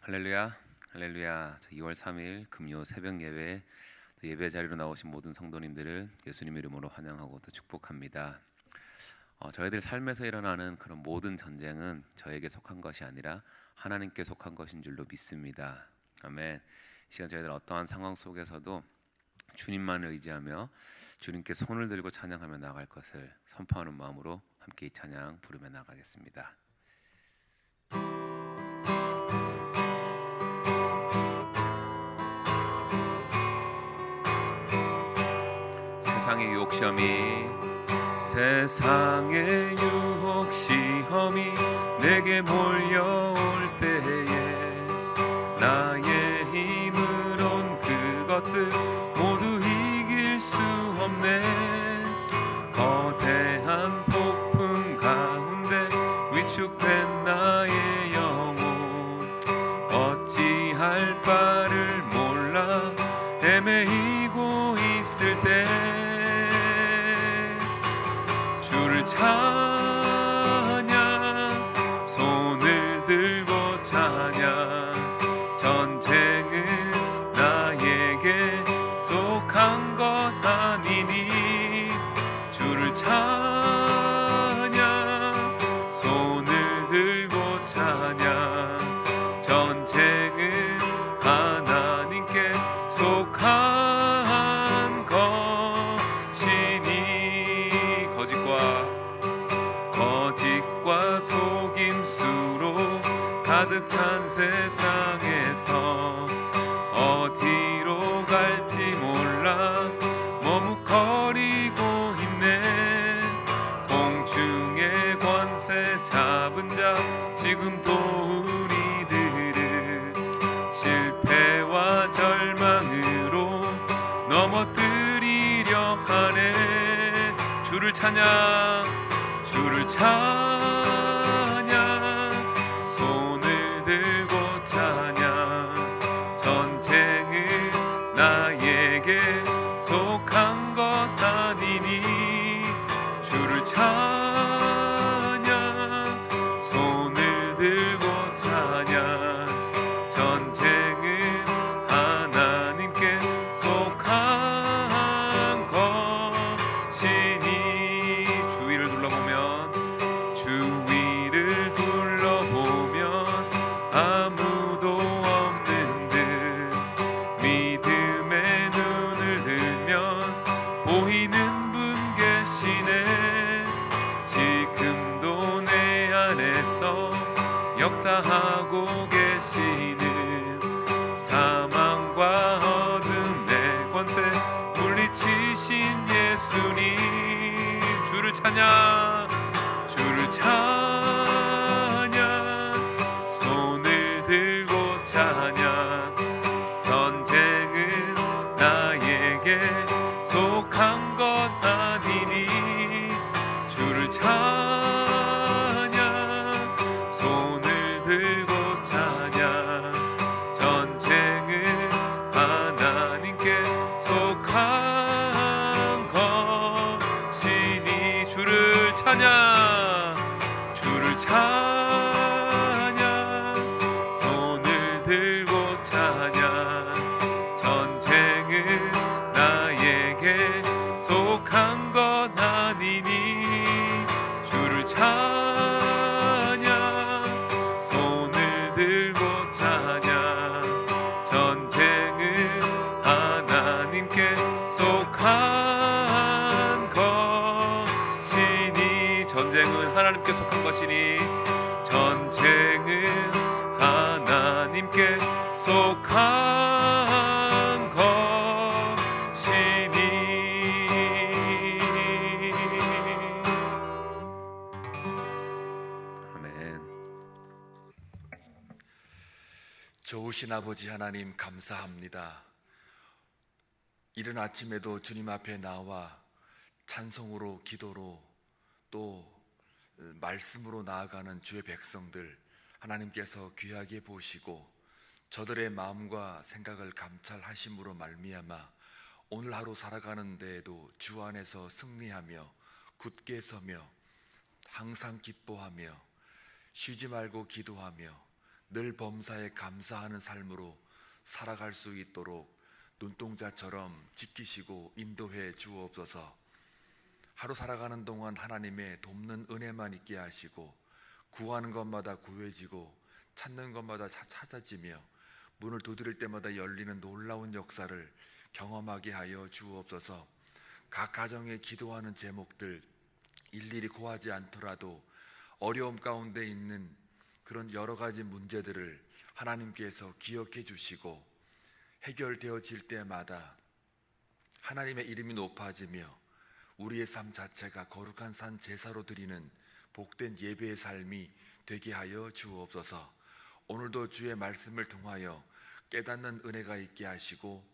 할렐루야, 할렐루야. 2월 3일 금요 새벽 예배, 또 예배 자리로 나오신 모든 성도님들을 예수님 이름으로 환영하고 또 축복합니다. 저희들 삶에서 일어나는 그런 모든 전쟁은 저에게 속한 것이 아니라 하나님께 속한 것인 줄로 믿습니다. 아멘. 이 시간 저희들 어떠한 상황 속에서도 주님만을 의지하며 주님께 손을 들고 찬양하며 나갈 것을 선포하는 마음으로 함께 이 찬양 부르며 나가겠습니다. 세상의 유혹 시험이 내게 몰려올 때에 나의 힘으론 그것들 모두 이길 수 없네. 거대한 폭풍 가운데 위축된 나의 영혼 어찌할 바를 몰라 헤매이고 있을 때 주를 찬양, 손을 들고 찬양. 전쟁은 나에게 속한 것 아니니 주를 찬양, 손을 들고 찬양. 전쟁은 하나님께 속한 것이니 거짓과 속임수로 가득 찬 세상에서 어디로 갈지 몰라 머뭇거리고 있네. 공중의 권세 잡은 자 지금도 우리들을 실패와 절망으로 넘어뜨리려 하네. 주를 찬양, 주를 찬양, 손을 들고 찬양. 전쟁은 나에게 속한 것 아니니 주를 찬양, 손을 들고 찬양. 전쟁은 하나님께 속한 것이니 주위를 둘러보면 아무도 없는 듯 믿음의 눈을 들면 보이는 분 계시네. 지금도 내 안에서 역사하고 계시는 사망과 어둠의 권세 물리치신 예수님. 주를 찬양, 주를 찬양, 손을 들고 찬양. 전쟁은 나에게 속한 것 아니니 주를 찬양, 손을 들고 찬양. 전쟁은 하나님께 속한 것이니 주를 찬양, 주를 찬양, 손을 들고 찬양. 전쟁은 나에게 속한 것 아니니 주를 찬양, 손을 들고 찬양. 전쟁은 하나님께 속한 것이니. 전쟁은 하나님께 속한 것이니. 전쟁은 하나님께 속한 것이니. 아멘. 좋으신 아버지 하나님 감사합니다. 이른 아침에도 주님 앞에 나와 찬송으로, 기도로, 또 말씀으로 나아가는 주의 백성들 하나님께서 귀하게 보시고 저들의 마음과 생각을 감찰하심으로 말미암아 오늘 하루 살아가는 데에도 주 안에서 승리하며 굳게 서며 항상 기뻐하며 쉬지 말고 기도하며 늘 범사에 감사하는 삶으로 살아갈 수 있도록 눈동자처럼 지키시고 인도해 주옵소서. 하루 살아가는 동안 하나님의 돕는 은혜만 있게 하시고 구하는 것마다 구해지고 찾는 것마다 찾아지며 문을 두드릴 때마다 열리는 놀라운 역사를 경험하게 하여 주옵소서. 각 가정에 기도하는 제목들 일일이 고하지 않더라도 어려움 가운데 있는 그런 여러 가지 문제들을 하나님께서 기억해 주시고 해결되어질 때마다 하나님의 이름이 높아지며 우리의 삶 자체가 거룩한 산 제사로 드리는 복된 예배의 삶이 되게 하여 주옵소서. 오늘도 주의 말씀을 통하여 깨닫는 은혜가 있게 하시고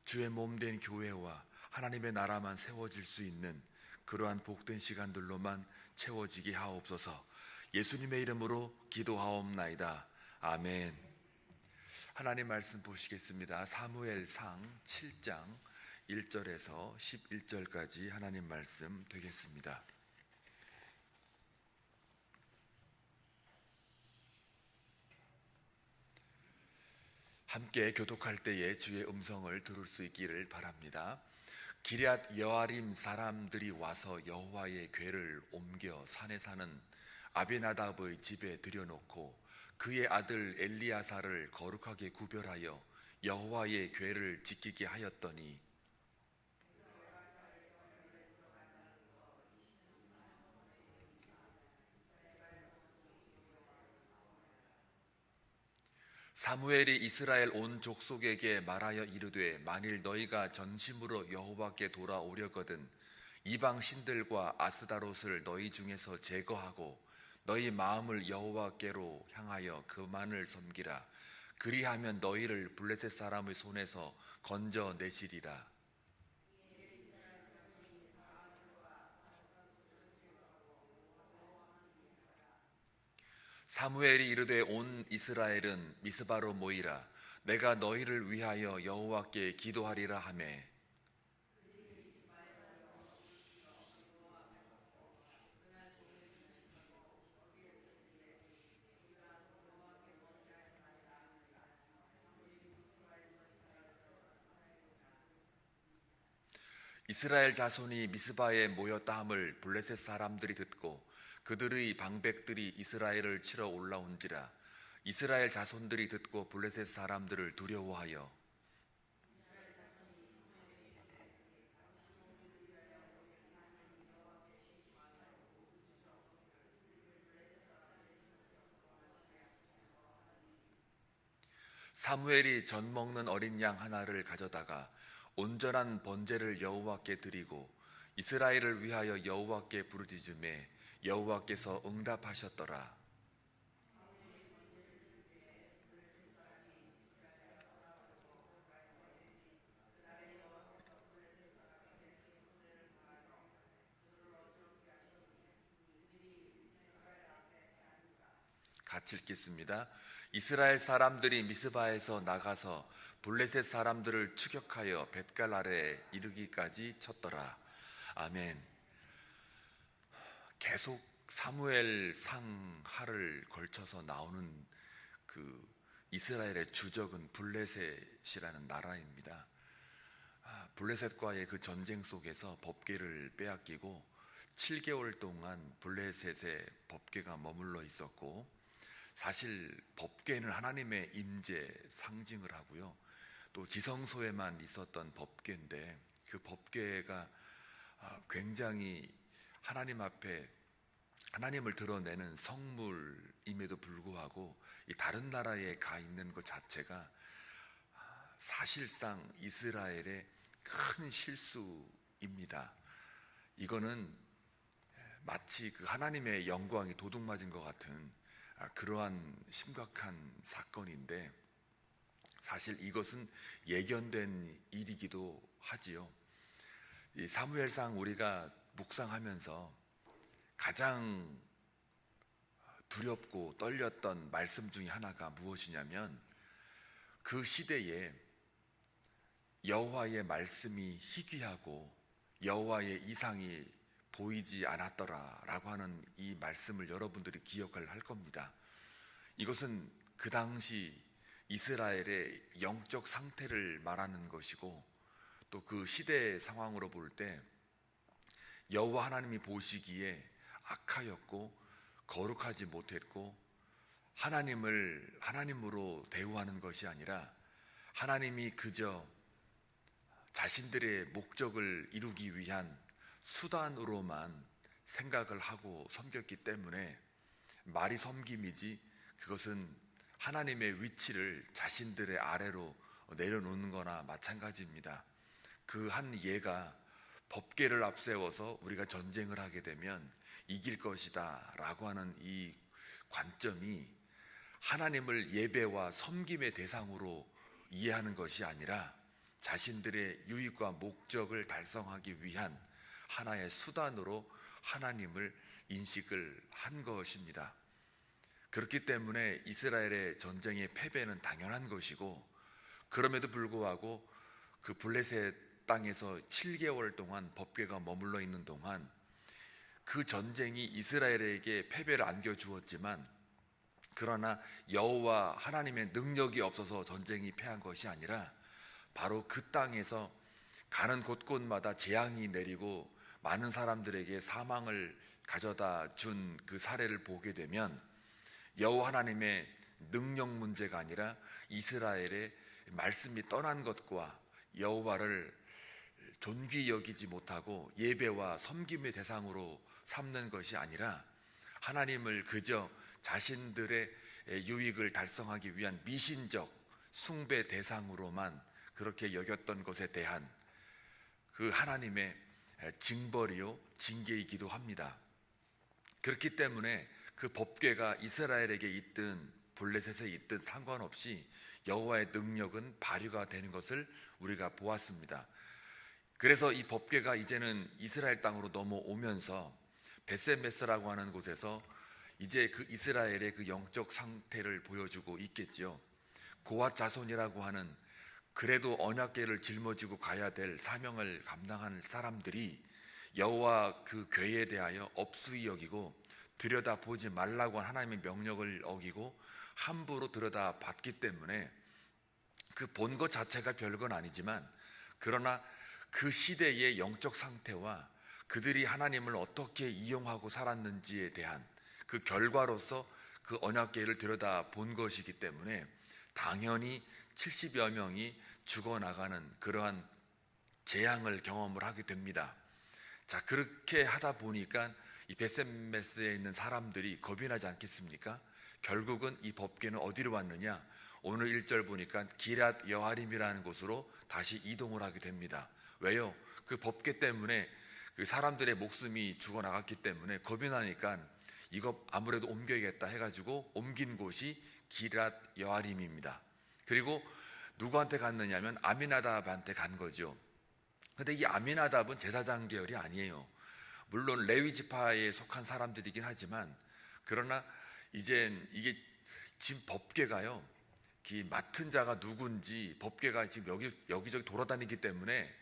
주의 몸된 교회와 하나님의 나라만 세워질 수 있는 그러한 복된 시간들로만 채워지게 하옵소서. 예수님의 이름으로 기도하옵나이다. 아멘. 하나님 말씀 보시겠습니다. 사무엘상 7장 1절에서 11절까지 하나님 말씀 되겠습니다. 함께 교독할 때에 주의 음성을 들을 수 있기를 바랍니다. 기럇 여아림 사람들이 와서 여호와의 궤를 옮겨 산에 사는 아비나답의 집에 들여놓고 그의 아들 엘리야사를 거룩하게 구별하여 여호와의 궤를 지키게 하였더니 사무엘이 이스라엘 온 족속에게 말하여 이르되 만일 너희가 전심으로 여호와께 돌아오려거든 이방 신들과 아스다롯을 너희 중에서 제거하고 너희 마음을 여호와께로 향하여 그만을 섬기라. 그리하면 너희를 블레셋 사람의 손에서 건져내시리라. 사무엘이 이르되 온 이스라엘은 미스바로 모이라. 내가 너희를 위하여 여호와께 기도하리라 하매 이스라엘 자손이 미스바에 모였다 함을 블레셋 사람들이 듣고 그들의 방백들이 이스라엘을 치러 올라온지라. 이스라엘 자손들이 듣고 블레셋 사람들을 두려워하여 사무엘이 전 먹는 어린 양 하나를 가져다가 온전한 번제를 여호와께 드리고 이스라엘을 위하여 여호와께 부르짖음에 여호와께서 응답하셨더라. 같이 읽겠습니다. 이스라엘 사람들이 미스바에서 나가서 블레셋 사람들을 추격하여 벳갈 아래에 이르기까지 쳤더라. 아멘. 계속 사무엘 상하를 걸쳐서 나오는 그 이스라엘의 주적은 블레셋이라는 나라입니다. 블레셋과의 그 전쟁 속에서 법궤를 빼앗기고 7개월 동안 블레셋의 법궤가 머물러 있었고, 사실 법궤는 하나님의 임재 상징을 하고요, 또 지성소에만 있었던 법궤인데 그 법궤가 굉장히 하나님 앞에 하나님을 드러내는 성물임에도 불구하고 이 다른 나라에 가 있는 것 자체가 사실상 이스라엘의 큰 실수입니다. 이거는 마치 그 하나님의 영광이 도둑맞은 것 같은 그러한 심각한 사건인데, 사실 이것은 예견된 일이기도 하지요. 이 사무엘상 우리가 묵상하면서 가장 두렵고 떨렸던 말씀 중에 하나가 무엇이냐면, 그 시대에 여호와의 말씀이 희귀하고 여호와의 이상이 보이지 않았더라라고 하는 이 말씀을 여러분들이 기억을 할 겁니다. 이것은 그 당시 이스라엘의 영적 상태를 말하는 것이고, 또 그 시대 상황으로 볼 때 여호와 하나님이 보시기에 악하였고 거룩하지 못했고, 하나님을 하나님으로 대우하는 것이 아니라 하나님이 그저 자신들의 목적을 이루기 위한 수단으로만 생각을 하고 섬겼기 때문에 말이 섬김이지, 그것은 하나님의 위치를 자신들의 아래로 내려놓는 거나 마찬가지입니다. 그 한 예가 법궤를 앞세워서 우리가 전쟁을 하게 되면 이길 것이다 라고 하는 이 관점이 하나님을 예배와 섬김의 대상으로 이해하는 것이 아니라 자신들의 유익과 목적을 달성하기 위한 하나의 수단으로 하나님을 인식을 한 것입니다. 그렇기 때문에 이스라엘의 전쟁의 패배는 당연한 것이고, 그럼에도 불구하고 그 블레셋 땅에서 7개월 동안 법궤가 머물러 있는 동안 그 전쟁이 이스라엘에게 패배를 안겨주었지만, 그러나 여호와 하나님의 능력이 없어서 전쟁이 패한 것이 아니라 바로 그 땅에서 가는 곳곳마다 재앙이 내리고 많은 사람들에게 사망을 가져다 준 그 사례를 보게 되면 여호와 하나님의 능력 문제가 아니라 이스라엘의 말씀이 떠난 것과 여호와를 존귀 여기지 못하고 예배와 섬김의 대상으로 삼는 것이 아니라 하나님을 그저 자신들의 유익을 달성하기 위한 미신적 숭배 대상으로만 그렇게 여겼던 것에 대한 그 하나님의 징벌이요 징계이기도 합니다. 그렇기 때문에 그 법궤가 이스라엘에게 있든 블레셋에 있든 상관없이 여호와의 능력은 발휘가 되는 것을 우리가 보았습니다. 그래서 이 법궤가 이제는 이스라엘 땅으로 넘어오면서 베셋메스라고 하는 곳에서 이제 그 이스라엘의 그 영적 상태를 보여주고 있겠지요. 고핫 자손이라고 하는 그래도 언약궤를 짊어지고 가야 될 사명을 감당할 사람들이 여호와 그 궤에 대하여 업수히 여기고 들여다보지 말라고 한 하나님의 명령을 어기고 함부로 들여다봤기 때문에 그 본 것 자체가 별건 아니지만, 그러나 그 시대의 영적 상태와 그들이 하나님을 어떻게 이용하고 살았는지에 대한 그 결과로서 그 언약궤를 들여다본 것이기 때문에 당연히 70여 명이 죽어나가는 그러한 재앙을 경험을 하게 됩니다. 자, 그렇게 하다 보니까 이 베셋메스에 있는 사람들이 겁이 나지 않겠습니까? 결국은 이 법궤는 어디로 왔느냐? 오늘 1절 보니까 기럇 여아림이라는 곳으로 다시 이동을 하게 됩니다. 왜요? 그 법궤 때문에 그 사람들의 목숨이 죽어나갔기 때문에 겁이 나니까 이거 아무래도 옮겨야겠다 해가지고 옮긴 곳이 기럇 여아림입니다. 그리고 누구한테 갔느냐면 아미나답한테 간 거죠. 근데 이 아미나답은 제사장 계열이 아니에요. 물론 레위 지파에 속한 사람들이긴 하지만, 그러나 이젠 이게 지금 법궤가요, 이 맡은 자가 누군지 법궤가 지금 여기저기 돌아다니기 때문에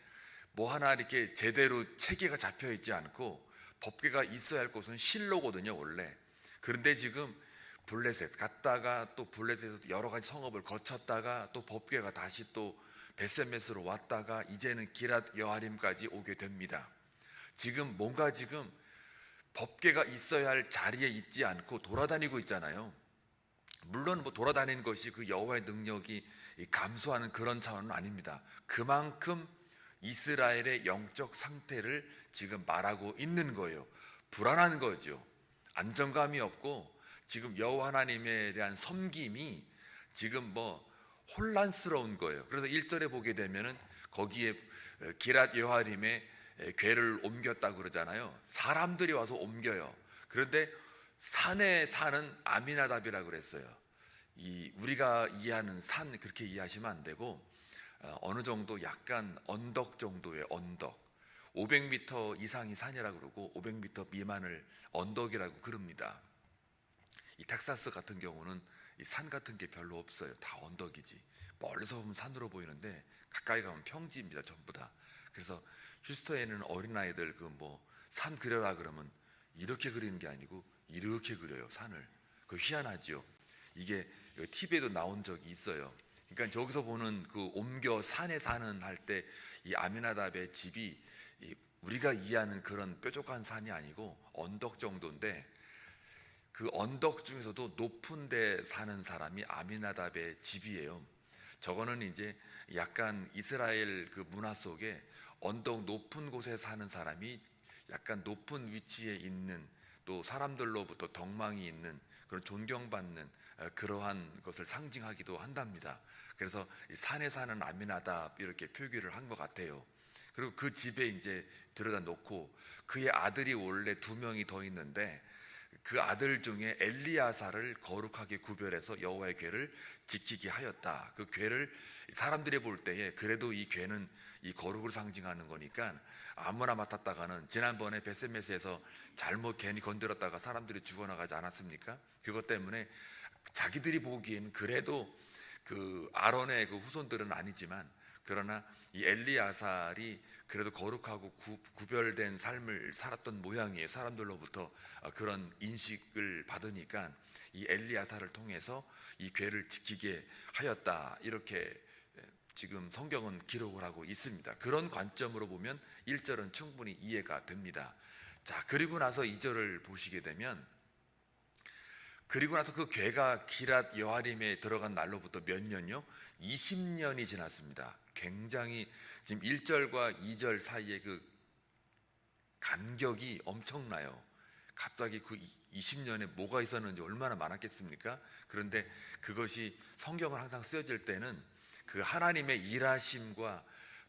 뭐 하나 이렇게 제대로 체계가 잡혀 있지 않고, 법궤가 있어야 할 곳은 실로거든요 원래. 그런데 지금 블레셋 갔다가 또 블레셋에서 여러 가지 성읍을 거쳤다가 또 법궤가 다시 또 베셋메스로 왔다가 이제는 기럇 여아림까지 오게 됩니다. 지금 뭔가 지금 법궤가 있어야 할 자리에 있지 않고 돌아다니고 있잖아요. 물론 뭐 돌아다니는 것이 그 여호와의 능력이 감소하는 그런 차원은 아닙니다. 그만큼 이스라엘의 영적 상태를 지금 말하고 있는 거예요. 불안한 거죠. 안정감이 없고 지금 여호와 하나님에 대한 섬김이 지금 뭐 혼란스러운 거예요. 그래서 1절에 보게 되면은 거기에 기럇 여아림에 궤를 옮겼다고 그러잖아요. 사람들이 와서 옮겨요. 그런데 산에 사는 아미나답이라고 그랬어요. 우리가 이해하는 산 그렇게 이해하시면 안 되고, 어느 정도 약간 언덕 정도의 언덕, 500m 이상이 산이라고 그러고 500m 미만을 언덕이라고 그럽니다. 이 텍사스 같은 경우는 이 산 같은 게 별로 없어요. 다 언덕이지. 멀리서 보면 산으로 보이는데 가까이 가면 평지입니다. 전부 다. 그래서 휴스턴에는 어린아이들 그 뭐 산 그려라 그러면 이렇게 그리는 게 아니고 이렇게 그려요. 산을. 그 희한하지요. 이게 TV에도 나온 적이 있어요. 그러니까 저기서 보는 그 옮겨 산에 사는 할 때 이 아미나답의 집이 우리가 이해하는 그런 뾰족한 산이 아니고 언덕 정도인데, 그 언덕 중에서도 높은 데 사는 사람이 아미나답의 집이에요. 저거는 이제 약간 이스라엘 그 문화 속에 언덕 높은 곳에 사는 사람이 약간 높은 위치에 있는, 또 사람들로부터 덕망이 있는, 그런 존경받는 그러한 것을 상징하기도 한답니다. 그래서 산에 사는 아미나답 이렇게 표기를 한 것 같아요. 그리고 그 집에 이제 들여다 놓고, 그의 아들이 원래 2명이 더 있는데 그 아들 중에 엘리야사를 거룩하게 구별해서 여호와의 궤를 지키게 하였다. 그 궤를 사람들이 볼 때에 그래도 이 궤는 이 거룩을 상징하는 거니까 아무나 맡았다가는, 지난번에 베세메스에서 잘못 괜히 건드렸다가 사람들이 죽어나가지 않았습니까? 그것 때문에 자기들이 보기에는 그래도 그 아론의 그 후손들은 아니지만, 그러나 이 엘리야살이 그래도 거룩하고 구별된 삶을 살았던 모양이에요. 사람들로부터 그런 인식을 받으니까 이 엘리야살을 통해서 이 궤를 지키게 하였다, 이렇게 지금 성경은 기록을 하고 있습니다. 그런 관점으로 보면 1절은 충분히 이해가 됩니다. 자, 그리고 나서 2절을 보시게 되면, 그리고 나서 그 궤가 기랏 여아림에 들어간 날로부터 몇 년요? 20년이 지났습니다. 굉장히 지금 1절과 2절 사이에 그 간격이 엄청나요. 갑자기 그 20년에 뭐가 있었는지 얼마나 많았겠습니까? 그런데 그것이 성경을 항상 쓰여질 때는 그 하나님의 일하심과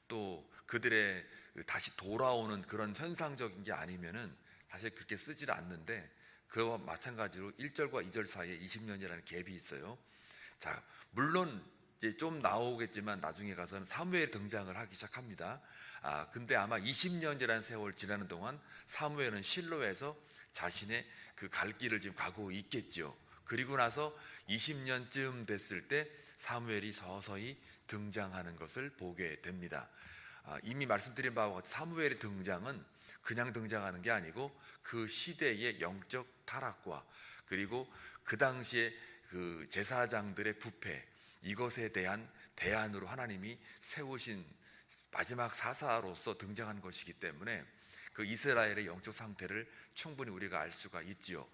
또 그들의 다시 돌아오는 그런 현상적인 게 아니면은 사실 그렇게 쓰질 않는데, 그와 마찬가지로 1절과 2절 사이에 20년이라는 갭이 있어요. 자, 물론 이제 좀 나오겠지만 나중에 가서는 사무엘이 등장을 하기 시작합니다. 근데 아마 20년이라는 세월 지나는 동안 사무엘은 실로에서 자신의 그 갈 길을 지금 가고 있겠죠. 그리고 나서 20년쯤 됐을 때 사무엘이 서서히 등장하는 것을 보게 됩니다. 이미 말씀드린 바와 같이 사무엘의 등장은 그냥 등장하는 게 아니고 그 시대의 영적 타락과, 그리고 그 당시에 그 제사장들의 부패, 이것에 대한 대안으로 하나님이 세우신 마지막 사사로서 등장한 것이기 때문에 그 이스라엘의 영적 상태를 충분히 우리가 알 수가 있지요.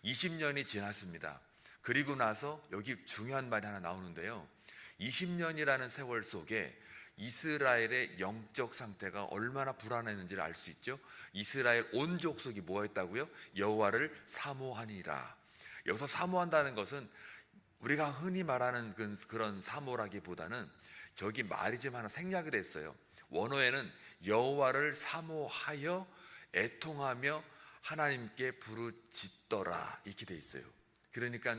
20년이 지났습니다. 그리고 나서 여기 중요한 말이 하나 나오는데요. 20년이라는 세월 속에 이스라엘의 영적 상태가 얼마나 불안했는지를 알 수 있죠. 이스라엘 온 족속이 뭐 했다고요? 여호와를 사모하니라. 여기서 사모한다는 것은 우리가 흔히 말하는 그런 사모라기보다는 저기 말이 좀 하나 생략이 됐어요. 원어에는 여호와를 사모하여 애통하며 하나님께 부르짖더라, 이렇게 돼 있어요. 그러니까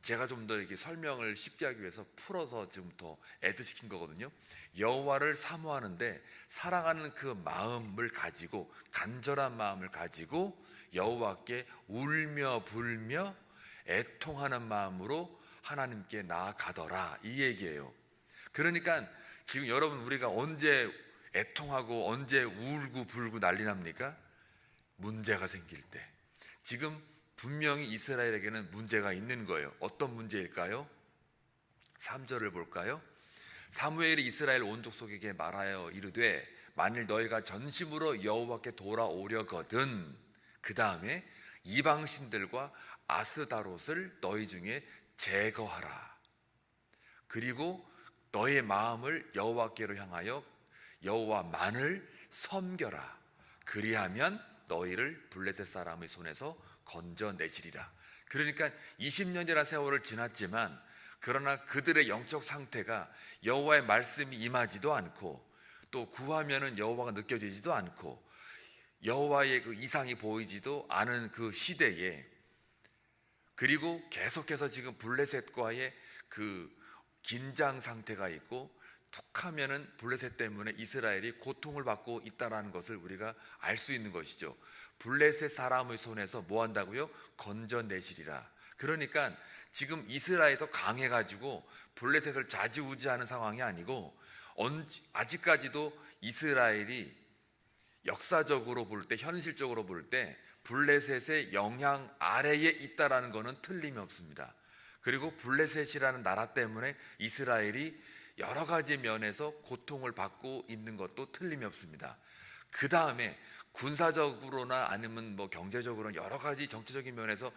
제가 좀 더 이렇게 설명을 쉽게 하기 위해서 풀어서 지금 더 애드시킨 거거든요. 여호와를 사모하는데 사랑하는 그 마음을 가지고, 간절한 마음을 가지고 여호와께 울며 불며 애통하는 마음으로 하나님께 나아가더라, 이 얘기예요. 그러니까 지금 여러분, 우리가 언제 애통하고 언제 울고 불고 난리 납니까? 문제가 생길 때. 지금 분명히 이스라엘에게는 문제가 있는 거예요. 어떤 문제일까요? 3절을 볼까요? 사무엘이 이스라엘 온 족속에게 말하여 이르되 만일 너희가 전심으로 여호와께 돌아오려거든, 그 다음에 이방신들과 아스다롯을 너희 중에 제거하라. 그리고 너의 마음을 여호와께로 향하여 여호와만을 섬겨라. 그리하면 너희를 블레셋 사람의 손에서 건져내시리라. 그러니까 20년이라는 세월을 지났지만, 그러나 그들의 영적 상태가 여호와의 말씀이 임하지도 않고, 또 구하면은 여호와가 느껴지지도 않고, 여호와의 그 이상이 보이지도 않은 그 시대에, 그리고 계속해서 지금 블레셋과의 그 긴장 상태가 있고, 툭하면은 블레셋 때문에 이스라엘이 고통을 받고 있다는 것을 우리가 알 수 있는 것이죠. 블레셋 사람의 손에서 뭐 한다고요? 건져내시리라. 그러니까 지금 이스라엘도 강해가지고 블레셋을 좌지우지하는 상황이 아니고, 아직까지도 이스라엘이 역사적으로 볼 때, 현실적으로 볼 때 블레셋의 영향 아래에 있다라는 것은 틀림이 없습니다. 그리고 블레셋이라는 나라 때문에 이스라엘이 여러 가지 면에서 고통을 받고 있는 것도 틀림이 없습니다. 그 다음에 군사적으로나 아니면 뭐 경제적으로 여러 가지 정치적인 면에서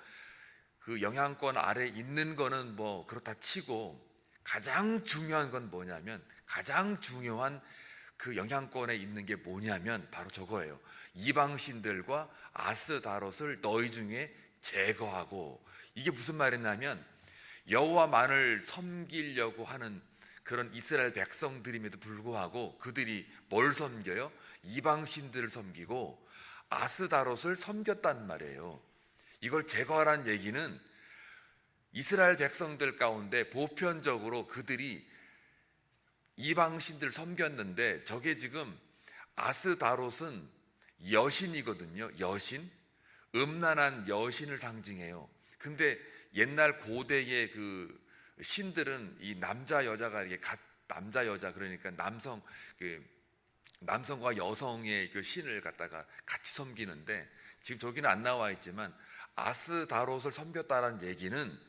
그 영향권 아래 있는 거는 뭐 그렇다 치고 가장 중요한 건 뭐냐면, 가장 중요한 그 영향권에 있는 게 뭐냐면 바로 저거예요. 이방신들과 아스다롯을 너희 중에 제거하고. 이게 무슨 말이냐면 여호와만을 섬기려고 하는 그런 이스라엘 백성들임에도 불구하고 그들이 뭘 섬겨요? 이방신들을 섬기고 아스다롯을 섬겼단 말이에요. 이걸 제거하라는 얘기는 이스라엘 백성들 가운데 보편적으로 그들이 이방신들을 섬겼는데, 저게 지금 아스다롯은 여신이거든요. 여신, 음란한 여신을 상징해요. 근데 옛날 고대의 그 신들은 이 남자 여자가 이게 남자 여자, 그러니까 남성과 여성의 그 신을 갖다가 같이 섬기는데, 지금 저기는 안 나와 있지만 아스다롯을 섬겼다라는 얘기는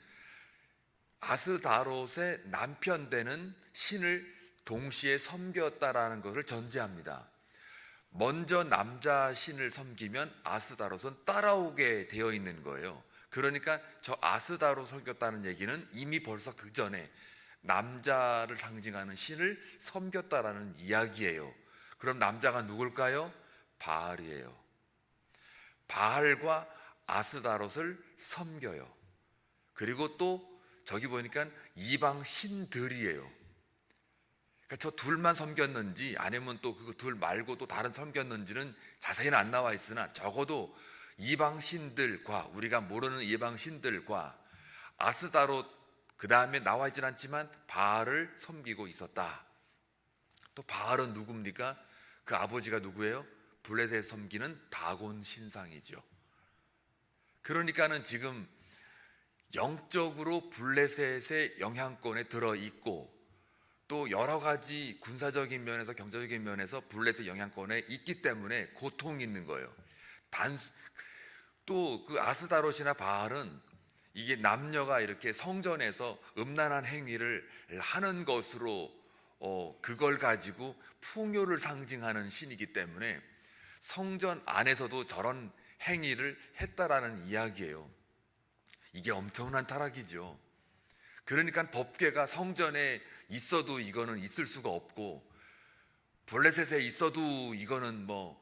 아스다롯의 남편 되는 신을 동시에 섬겼다라는 것을 전제합니다. 먼저 남자 신을 섬기면 아스다롯은 따라오게 되어 있는 거예요. 그러니까 저 아스다롯을 섬겼다는 얘기는 이미 벌써 그 전에 남자를 상징하는 신을 섬겼다라는 이야기예요. 그럼 남자가 누굴까요? 바알이에요. 바알과 아스다롯을 섬겨요. 그리고 또 저기 보니까 이방 신들이에요. 그러니까 저 둘만 섬겼는지 아니면 또 그 둘 말고 또 다른 섬겼는지는 자세히는 안 나와 있으나, 적어도 이방 신들과, 우리가 모르는 이방 신들과 아스다롯, 그 다음에 나와 있진 않지만 바알을 섬기고 있었다. 또 바알은 누굽니까? 그 아버지가 누구예요? 블레셋 섬기는 다곤 신상이죠. 그러니까는 지금 영적으로 블레셋의 영향권에 들어있고, 또 여러 가지 군사적인 면에서 경제적인 면에서 블레셋 영향권에 있기 때문에 고통이 있는 거예요. 또 그 아스다롯이나 바알은 이게 남녀가 이렇게 성전에서 음란한 행위를 하는 것으로 그걸 가지고 풍요를 상징하는 신이기 때문에 성전 안에서도 저런 행위를 했다라는 이야기예요. 이게 엄청난 타락이죠. 그러니까 법궤가 성전에 있어도 이거는 있을 수가 없고, 블레셋에 있어도 이거는 뭐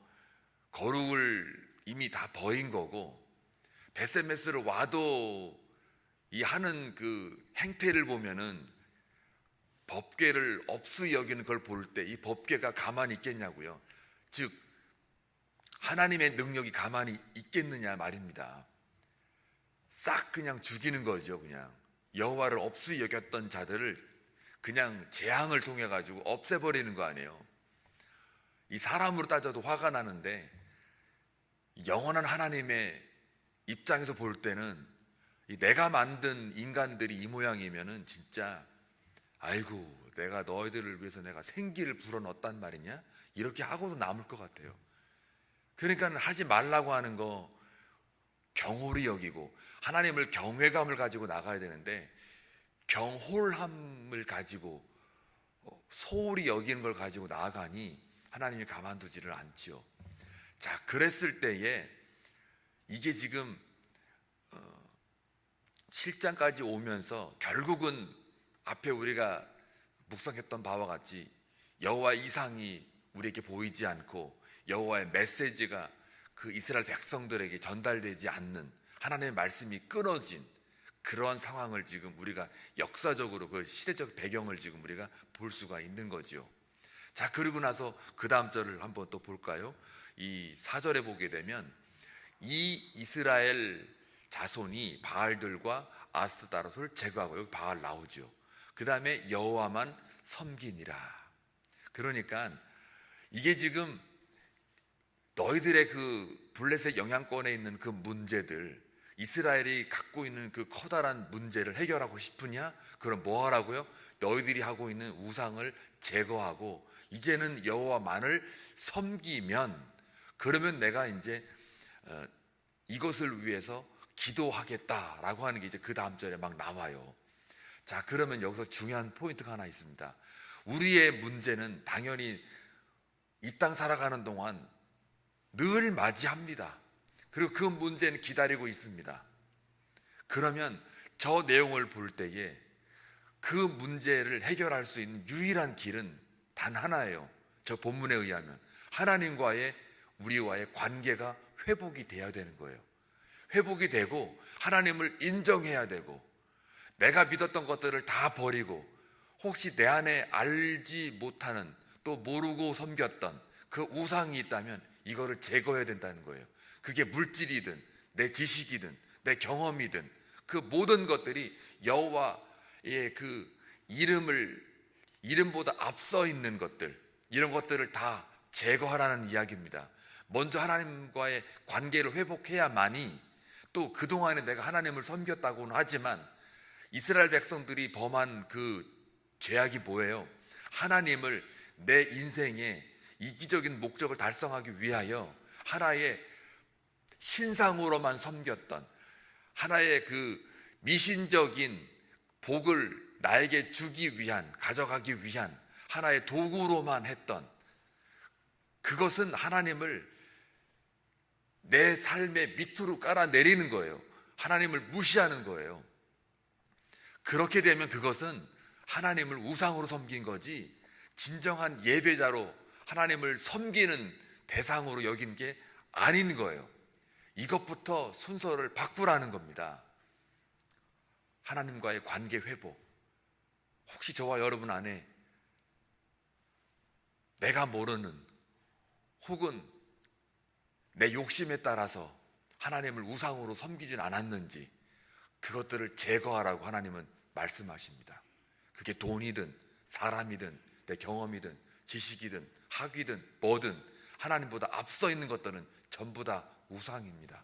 거룩을 이미 다 버린 거고, 베세메스를 와도 이 하는 그 행태를 보면은 법궤를 없이 여기는 걸 볼 때 이 법궤가 가만히 있겠냐고요. 즉 하나님의 능력이 가만히 있겠느냐 말입니다. 싹 그냥 죽이는 거죠. 그냥 여호와를 없이 여겼던 자들을 그냥 재앙을 통해 가지고 없애버리는 거 아니에요. 이 사람으로 따져도 화가 나는데 영원한 하나님의 입장에서 볼 때는 내가 만든 인간들이 이 모양이면은 진짜 아이고, 내가 너희들을 위해서 내가 생기를 불어넣었단 말이냐, 이렇게 하고도 남을 것 같아요. 그러니까 하지 말라고 하는 거 경홀히 여기고, 하나님을 경외감을 가지고 나가야 되는데 경홀함을 가지고 소홀히 여기는 걸 가지고 나아가니 하나님이 가만두지를 않지요. 자, 그랬을 때에 이게 지금 7장까지 오면서 결국은 앞에 우리가 묵상했던 바와 같이 여호와의 이상이 우리에게 보이지 않고 여호와의 메시지가 그 이스라엘 백성들에게 전달되지 않는, 하나님의 말씀이 끊어진 그러한 상황을 지금 우리가 역사적으로 그 시대적 배경을 지금 우리가 볼 수가 있는 거죠. 자, 그러고 나서 그 다음 절을 한번 또 볼까요? 이 4절에 보게 되면 이 이스라엘 자손이 바알들과 아스다롯을 제거하고, 여기 바알 나오죠. 그 다음에 여호와만 섬기니라. 그러니까 이게 지금 너희들의 그 블레셋 영향권에 있는 그 문제들, 이스라엘이 갖고 있는 그 커다란 문제를 해결하고 싶으냐? 그럼 뭐 하라고요? 너희들이 하고 있는 우상을 제거하고 이제는 여호와만을 섬기면, 그러면 내가 이제 이것을 위해서 기도하겠다라고 하는 게 이제 그 다음 절에 막 나와요. 자, 그러면 여기서 중요한 포인트가 하나 있습니다. 우리의 문제는 당연히 이 땅 살아가는 동안 늘 맞이합니다. 그리고 그 문제는 기다리고 있습니다. 그러면 저 내용을 볼 때에 그 문제를 해결할 수 있는 유일한 길은 단 하나예요. 저 본문에 의하면 하나님과의 우리와의 관계가 회복이 돼야 되는 거예요. 회복이 되고 하나님을 인정해야 되고 내가 믿었던 것들을 다 버리고 혹시 내 안에 알지 못하는 또 모르고 섬겼던 그 우상이 있다면 이거를 제거해야 된다는 거예요. 그게 물질이든 내 지식이든 내 경험이든 그 모든 것들이 여호와의 그 이름보다 앞서 있는 것들, 이런 것들을 다 제거하라는 이야기입니다. 먼저 하나님과의 관계를 회복해야만이 또 그동안에 내가 하나님을 섬겼다고는 하지만 이스라엘 백성들이 범한 그 죄악이 뭐예요? 하나님을 내 인생의 이기적인 목적을 달성하기 위하여 하나의 신상으로만 섬겼던, 하나의 그 미신적인 복을 나에게 주기 위한, 가져가기 위한 하나의 도구로만 했던, 그것은 하나님을 내 삶의 밑으로 깔아내리는 거예요. 하나님을 무시하는 거예요. 그렇게 되면 그것은 하나님을 우상으로 섬긴 거지 진정한 예배자로 하나님을 섬기는 대상으로 여긴 게 아닌 거예요. 이것부터 순서를 바꾸라는 겁니다. 하나님과의 관계 회복. 혹시 저와 여러분 안에 내가 모르는 혹은 내 욕심에 따라서 하나님을 우상으로 섬기진 않았는지 그것들을 제거하라고 하나님은 말씀하십니다. 그게 돈이든 사람이든 내 경험이든 지식이든 학위든 뭐든 하나님보다 앞서 있는 것들은 전부 다 우상입니다.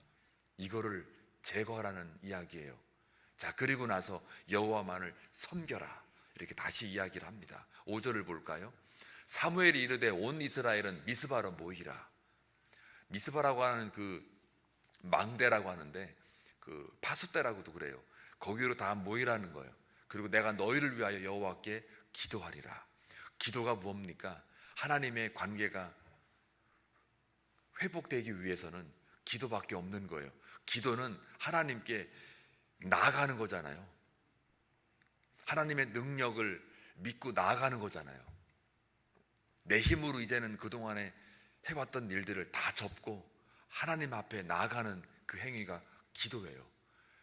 이거를 제거하라는 이야기예요. 자, 그리고 나서 여호와만을 섬겨라, 이렇게 다시 이야기를 합니다. 5절을 볼까요? 사무엘이 이르되 온 이스라엘은 미스바로 모이라. 미스바라고 하는 그 망대라고 하는데 그 파수대라고도 그래요. 거기로 다 모이라는 거예요. 그리고 내가 너희를 위하여 여호와께 기도하리라. 기도가 뭡니까? 하나님의 관계가 회복되기 위해서는 기도밖에 없는 거예요. 기도는 하나님께 나아가는 거잖아요. 하나님의 능력을 믿고 나아가는 거잖아요. 내 힘으로 이제는 그동안에 해왔던 일들을 다 접고 하나님 앞에 나아가는 그 행위가 기도예요.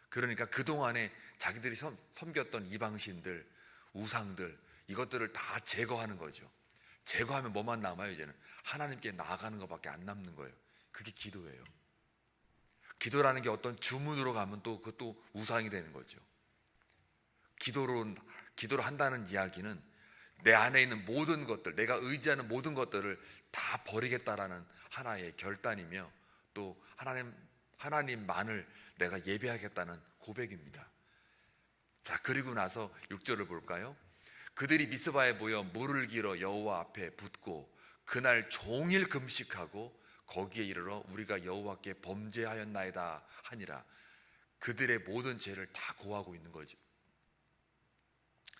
그러니까 그동안에 자기들이 섬겼던 이방신들, 우상들, 이것들을 다 제거하는 거죠. 제거하면 뭐만 남아요? 이제는 하나님께 나아가는 것밖에 안 남는 거예요. 그게 기도예요. 기도라는 게 어떤 주문으로 가면 또 그것도 우상이 되는 거죠. 기도를 한다는 이야기는 내 안에 있는 모든 것들, 내가 의지하는 모든 것들을 다 버리겠다라는 하나의 결단이며 또 하나님만을 내가 예배하겠다는 고백입니다. 자, 그리고 나서 6절을 볼까요? 그들이 미스바에 모여 물을 길어 여호와 앞에 붓고 그날 종일 금식하고 거기에 이르러 우리가 여호와께 범죄하였나이다 하니라. 그들의 모든 죄를 다 고하고 있는 거죠.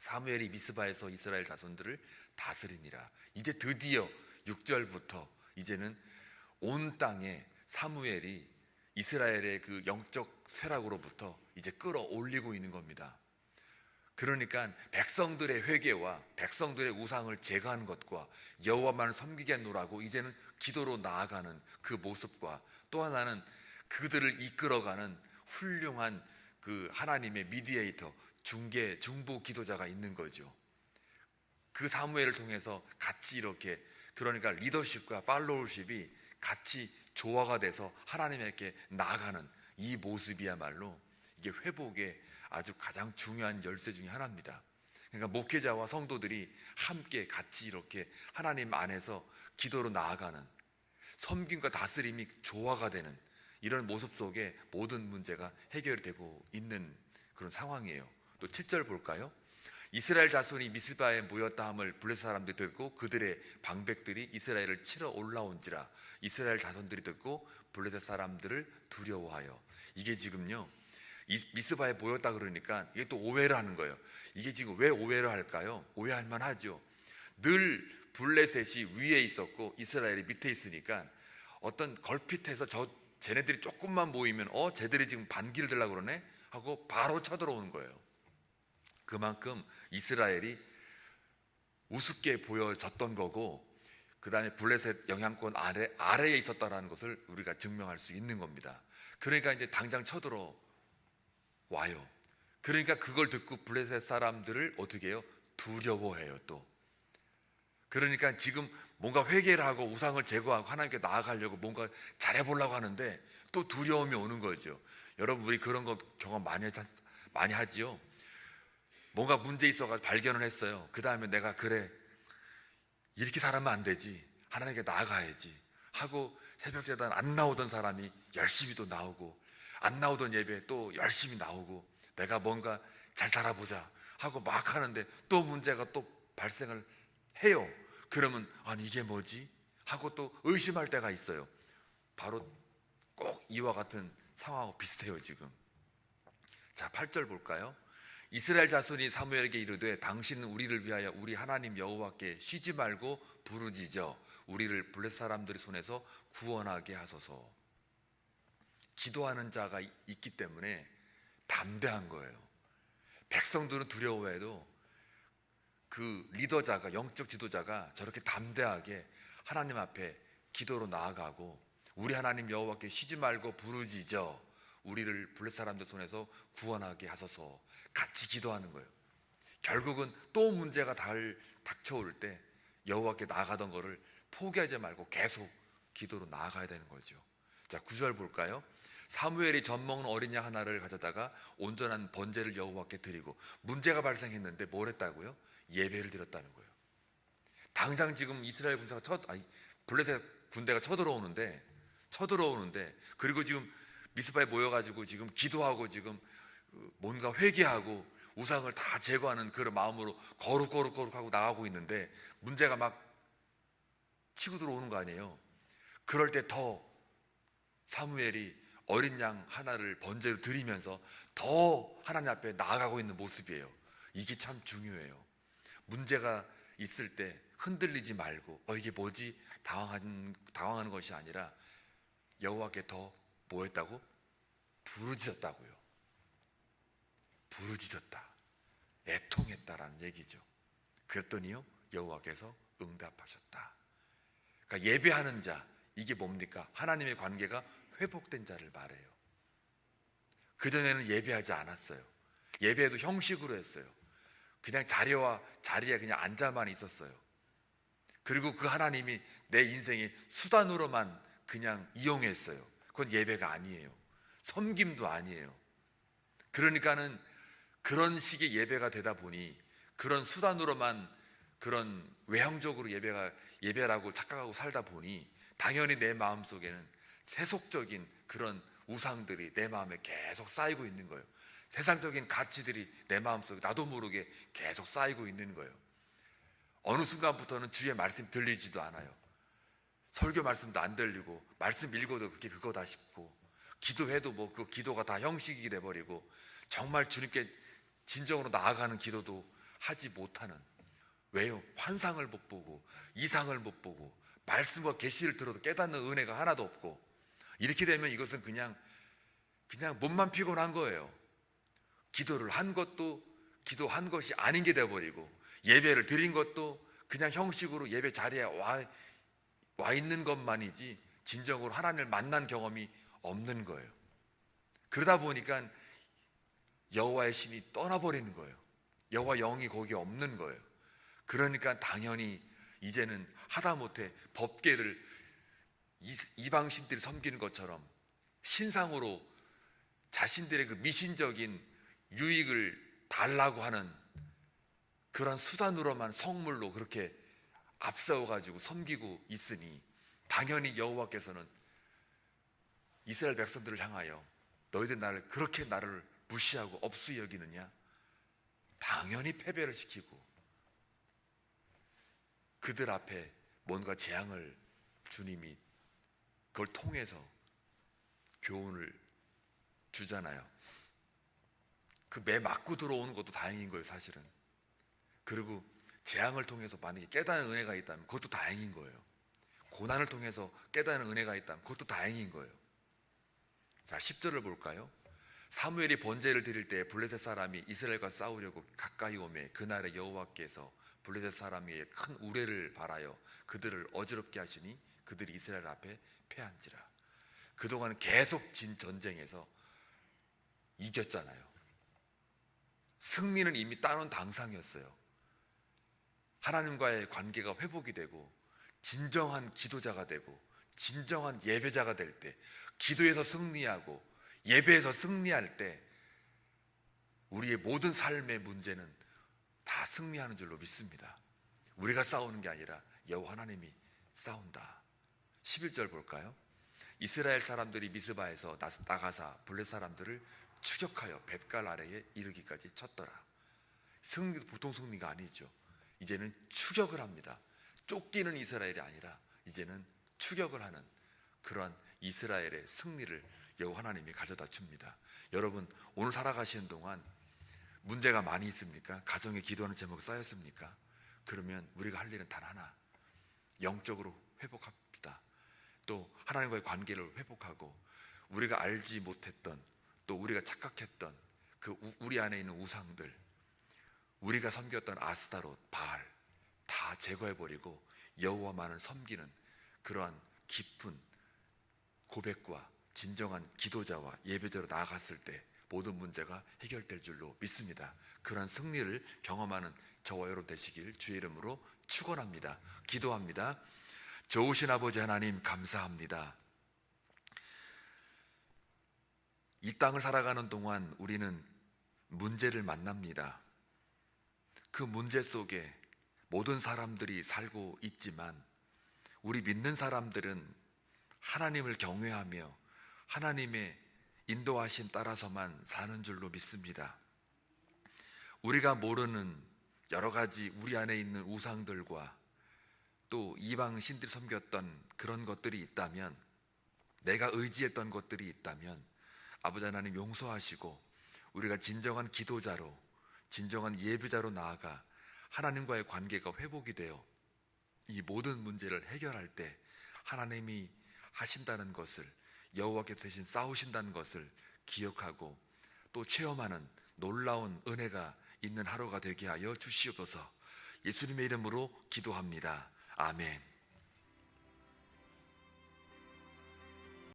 사무엘이 미스바에서 이스라엘 자손들을 다스리니라. 이제 드디어 6절부터 이제는 온 땅에 사무엘이 이스라엘의 그 영적 쇠락으로부터 이제 끌어올리고 있는 겁니다. 그러니까 백성들의 회개와 백성들의 우상을 제거하는 것과 여호와만을 섬기겠노라고 이제는 기도로 나아가는 그 모습과 또 하나는 그들을 이끌어가는 훌륭한 그 하나님의 미디에이터, 중보 기도자가 있는 거죠. 그 사무엘을 통해서 같이 이렇게, 그러니까 리더십과 팔로우십이 같이 조화가 돼서 하나님께 나아가는 이 모습이야말로 이게 회복의 아주 가장 중요한 열쇠 중에 하나입니다. 그러니까 목회자와 성도들이 함께 같이 이렇게 하나님 안에서 기도로 나아가는, 섬김과 다스림이 조화가 되는 이런 모습 속에 모든 문제가 해결되고 있는 그런 상황이에요. 또 7절 볼까요? 이스라엘 자손이 미스바에 모였다 함을 블레셋 사람들이 듣고 그들의 방백들이 이스라엘을 치러 올라온지라. 이스라엘 자손들이 듣고 블레셋 사람들을 두려워하여. 이게 지금요 미스바에 모였다 그러니까 이게 또 오해를 하는 거예요. 이게 지금 왜 오해를 할까요? 오해할 만하죠. 늘 블레셋이 위에 있었고 이스라엘이 밑에 있으니까 어떤 걸핏해서 쟤네들이 조금만 모이면 쟤들이 지금 반기를 들려고 그러네 하고 바로 쳐들어오는 거예요. 그만큼 이스라엘이 우습게 보여졌던 거고, 그 다음에 블레셋 영향권 아래에 있었다는 것을 우리가 증명할 수 있는 겁니다. 그러니까 이제 당장 쳐들어 와요. 그러니까 그걸 듣고 블레셋 사람들을 어떻게 해요? 두려워해요. 또 그러니까 지금 뭔가 회개를 하고 우상을 제거하고 하나님께 나아가려고 뭔가 잘해보려고 하는데 또 두려움이 오는 거죠. 여러분, 우리 그런 거 경험 많이 하지요. 뭔가 문제 있어가지고 발견을 했어요. 그 다음에 내가 그래 이렇게 살면 안 되지, 하나님께 나아가야지 하고 새벽제단 안 나오던 사람이 열심히 또 나오고, 안 나오던 예배 또 열심히 나오고, 내가 뭔가 잘 살아보자 하고 막 하는데 또 문제가 또 발생을 해요. 그러면 아니 이게 뭐지? 하고 또 의심할 때가 있어요. 바로 꼭 이와 같은 상황하고 비슷해요 지금. 자, 8절 볼까요? 이스라엘 자손이 사무엘에게 이르되 당신은 우리를 위하여 우리 하나님 여호와께 쉬지 말고 부르짖어 우리를 블레셋 사람들의 손에서 구원하게 하소서. 기도하는 자가 있기 때문에 담대한 거예요. 백성들은 두려워해도 그 리더자가, 영적 지도자가 저렇게 담대하게 하나님 앞에 기도로 나아가고 우리 하나님 여호와께 쉬지 말고 부르짖어 우리를 블레셋 사람들 손에서 구원하게 하소서 같이 기도하는 거예요. 결국은 또 문제가 닥쳐올 때 여호와께 나아가던 거를 포기하지 말고 계속 기도로 나아가야 되는 거죠. 자, 9절 볼까요? 사무엘이 젖 먹는 어린 양 하나를 가져다가 온전한 번제를 여호와께 드리고, 문제가 발생했는데 뭘 했다고요? 예배를 드렸다는 거예요. 당장 지금 이스라엘 블레셋 군대가 쳐들어오는데 그리고 지금 미스바에 모여가지고 지금 기도하고 지금 뭔가 회개하고 우상을 다 제거하는 그런 마음으로 거룩하고 나가고 있는데 문제가 막 치고 들어오는 거 아니에요. 그럴 때 더 사무엘이 어린 양 하나를 번제로 드리면서 더 하나님 앞에 나아가고 있는 모습이에요. 이게 참 중요해요. 문제가 있을 때 흔들리지 말고 이게 뭐지? 당황하는 것이 아니라 여호와께 더 뭐 했다고? 부르짖었다고요. 부르짖었다, 애통했다라는 얘기죠. 그랬더니요 여호와께서 응답하셨다. 그러니까 예배하는 자, 이게 뭡니까? 하나님의 관계가 회복된 자를 말해요. 그전에는 예배하지 않았어요. 예배도 형식으로 했어요. 그냥 자리에 그냥 앉아만 있었어요. 그리고 그 하나님이 내 인생의 수단으로만 그냥 이용했어요. 그건 예배가 아니에요. 섬김도 아니에요. 그러니까는 그런 식의 예배가 되다 보니, 그런 수단으로만, 그런 외형적으로 예배라고 착각하고 살다 보니 당연히 내 마음속에는 세속적인 그런 우상들이 내 마음에 계속 쌓이고 있는 거예요. 세상적인 가치들이 내 마음속에 나도 모르게 계속 쌓이고 있는 거예요. 어느 순간부터는 주의 말씀 들리지도 않아요. 설교 말씀도 안 들리고, 말씀 읽어도 그게 그거다 싶고, 기도해도 뭐 그 기도가 다 형식이 돼버리고, 정말 주님께 진정으로 나아가는 기도도 하지 못하는. 왜요? 환상을 못 보고 이상을 못 보고 말씀과 계시를 들어도 깨닫는 은혜가 하나도 없고, 이렇게 되면 이것은 그냥 몸만 피곤한 거예요. 기도를 한 것도 기도한 것이 아닌 게 돼버리고, 예배를 드린 것도 그냥 형식으로 예배 자리에 와 있는 것만이지 진정으로 하나님을 만난 경험이 없는 거예요. 그러다 보니까 여호와의 신이 떠나버리는 거예요. 여호와 영이 거기에 없는 거예요. 그러니까 당연히 이제는 하다못해 법궤를 이방신들이 섬기는 것처럼 신상으로 자신들의 그 미신적인 유익을 달라고 하는 그런 수단으로만, 성물로 그렇게 앞세워가지고 섬기고 있으니, 당연히 여호와께서는 이스라엘 백성들을 향하여 너희들 그렇게 나를 무시하고 업수히 여기느냐? 당연히 패배를 시키고 그들 앞에 뭔가 재앙을 주님이 그걸 통해서 교훈을 주잖아요. 그 매 맞고 들어오는 것도 다행인 거예요, 사실은. 그리고 재앙을 통해서 만약에 깨닫는 은혜가 있다면 그것도 다행인 거예요. 고난을 통해서 깨닫는 은혜가 있다면 그것도 다행인 거예요. 자, 10절을 볼까요? 사무엘이 번제를 드릴 때 블레셋 사람이 이스라엘과 싸우려고 가까이 오매 그날에 여호와께서 블레셋 사람에게 큰 우레를 발하여 그들을 어지럽게 하시니 그들이 이스라엘 앞에 패한지라. 그동안 계속 진 전쟁에서 이겼잖아요. 승리는 이미 따놓은 당상이었어요. 하나님과의 관계가 회복이 되고 진정한 기도자가 되고 진정한 예배자가 될 때, 기도에서 승리하고 예배에서 승리할 때 우리의 모든 삶의 문제는 다 승리하는 줄로 믿습니다. 우리가 싸우는 게 아니라 여호와 하나님이 싸운다. 11절 볼까요? 이스라엘 사람들이 미스바에서 나가사 블레 사람들을 추격하여 벳갈 아래에 이르기까지 쳤더라. 승리도 보통 승리가 아니죠. 이제는 추격을 합니다. 쫓기는 이스라엘이 아니라 이제는 추격을 하는 그러한 이스라엘의 승리를 여호와 하나님이 가져다 줍니다. 여러분, 오늘 살아가시는 동안 문제가 많이 있습니까? 가정에 기도하는 제목 쌓였습니까? 그러면 우리가 할 일은 단 하나, 영적으로 회복합시다. 또 하나님과의 관계를 회복하고 우리가 알지 못했던, 또 우리가 착각했던 그 우리 안에 있는 우상들, 우리가 섬겼던 아스타롯, 바알 다 제거해버리고 여호와만을 섬기는 그러한 깊은 고백과 진정한 기도자와 예배자로 나아갔을 때 모든 문제가 해결될 줄로 믿습니다. 그러한 승리를 경험하는 저와 여러분 되시길 주의 이름으로 축원합니다. 기도합니다. 좋으신 아버지 하나님, 감사합니다. 이 땅을 살아가는 동안 우리는 문제를 만납니다. 그 문제 속에 모든 사람들이 살고 있지만 우리 믿는 사람들은 하나님을 경외하며 하나님의 인도하심 따라서만 사는 줄로 믿습니다. 우리가 모르는 여러 가지 우리 안에 있는 우상들과 또 이방 신들이 섬겼던 그런 것들이 있다면, 내가 의지했던 것들이 있다면 아버지 하나님 용서하시고 우리가 진정한 기도자로, 진정한 예배자로 나아가 하나님과의 관계가 회복이 되어 이 모든 문제를 해결할 때 하나님이 하신다는 것을, 여호와께서 대신 싸우신다는 것을 기억하고 또 체험하는 놀라운 은혜가 있는 하루가 되게 하여 주시옵소서. 예수님의 이름으로 기도합니다. 아멘.